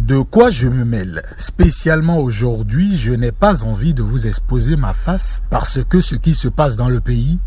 De quoi je me mêle? Spécialement aujourd'hui, je n'ai pas envie de vous exposer ma face parce que ce qui se passe dans le pays,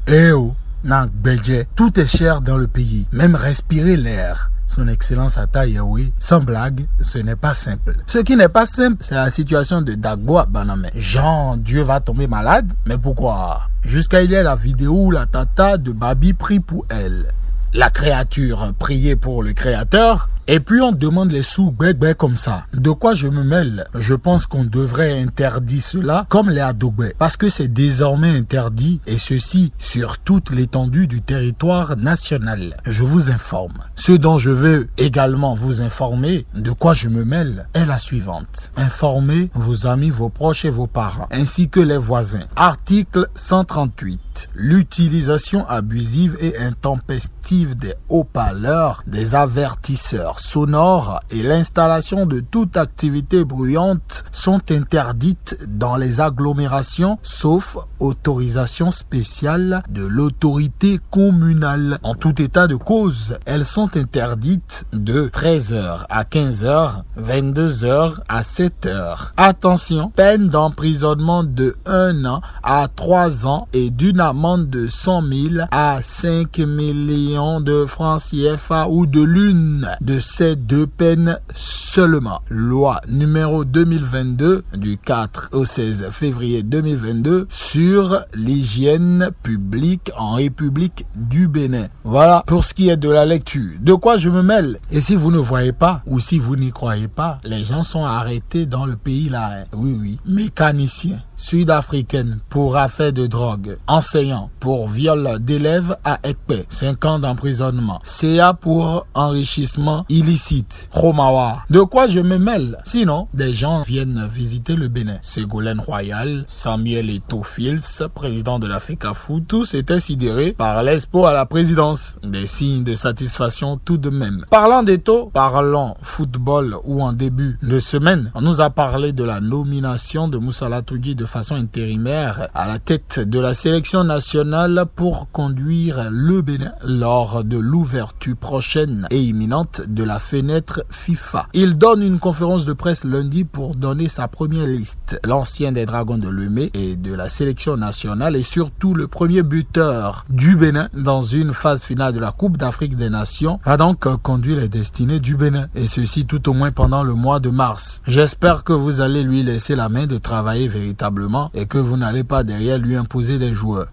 tout est cher dans le pays, même respirer l'air. Son Excellence Atta Yahweh, sans blague, ce n'est pas simple. Ce qui n'est pas simple, c'est la situation de Dagbo Baname. Jean, Dieu va tomber malade, mais pourquoi? Jusqu'à hier, la vidéo où la tata de Babi prie pour elle. La créature priait pour le créateur. Et puis on demande les sous comme ça. De quoi je me mêle? Je pense qu'on devrait interdire cela comme les adobé. Parce que c'est désormais interdit et ceci sur toute l'étendue du territoire national. Je vous informe. Ce dont je veux également vous informer, de quoi je me mêle, est la suivante. Informez vos amis, vos proches et vos parents, ainsi que les voisins. Article 138. L'utilisation abusive et intempestive des haut-parleurs, des avertisseurs sonores et l'installation de toute activité bruyante sont interdites dans les agglomérations sauf autorisation spéciale de l'autorité communale. En tout état de cause, elles sont interdites de 13h à 15h, 22h à 7h. Attention, peine d'emprisonnement de 1 an à 3 ans et d'une amende de 100 000 à 5 millions de francs CFA ou de l'une de ces deux peines seulement. Loi numéro 2022 du 4 au 16 février 2022 sur l'hygiène publique en République du Bénin. Voilà pour ce qui est de la lecture. De quoi je me mêle? Et si vous ne voyez pas ou si vous n'y croyez pas, les gens sont arrêtés dans le pays là. Oui. Mécaniciens sud-africaine pour affaires de drogue, enseignant pour viol d'élèves à Ekpe, 5 ans d'emprisonnement, CA pour enrichissement illicite, Romawa. De quoi je me mêle? Sinon, des gens viennent visiter le Bénin. Ségolène Royal, Samuel Eto'o Fils, président de la FECAFOU, tous étaient sidérés par l'expo à la présidence. Des signes de satisfaction tout de même. Parlant d'Eto'o, parlons football où en début de semaine, on nous a parlé de la nomination de Moussa Latoudi de façon intérimaire à la tête de la sélection nationale pour conduire le Bénin lors de l'ouverture prochaine et imminente de la fenêtre FIFA. Il donne une conférence de presse lundi pour donner sa première liste. L'ancien des Dragons de Lemay et de la sélection nationale et surtout le premier buteur du Bénin dans une phase finale de la Coupe d'Afrique des Nations va donc conduire les destinées du Bénin et ceci tout au moins pendant le mois de mars. J'espère que vous allez lui laisser la main de travailler véritablement et que vous n'allez pas derrière lui imposer des joueurs.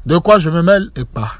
De quoi je me mêle et pas.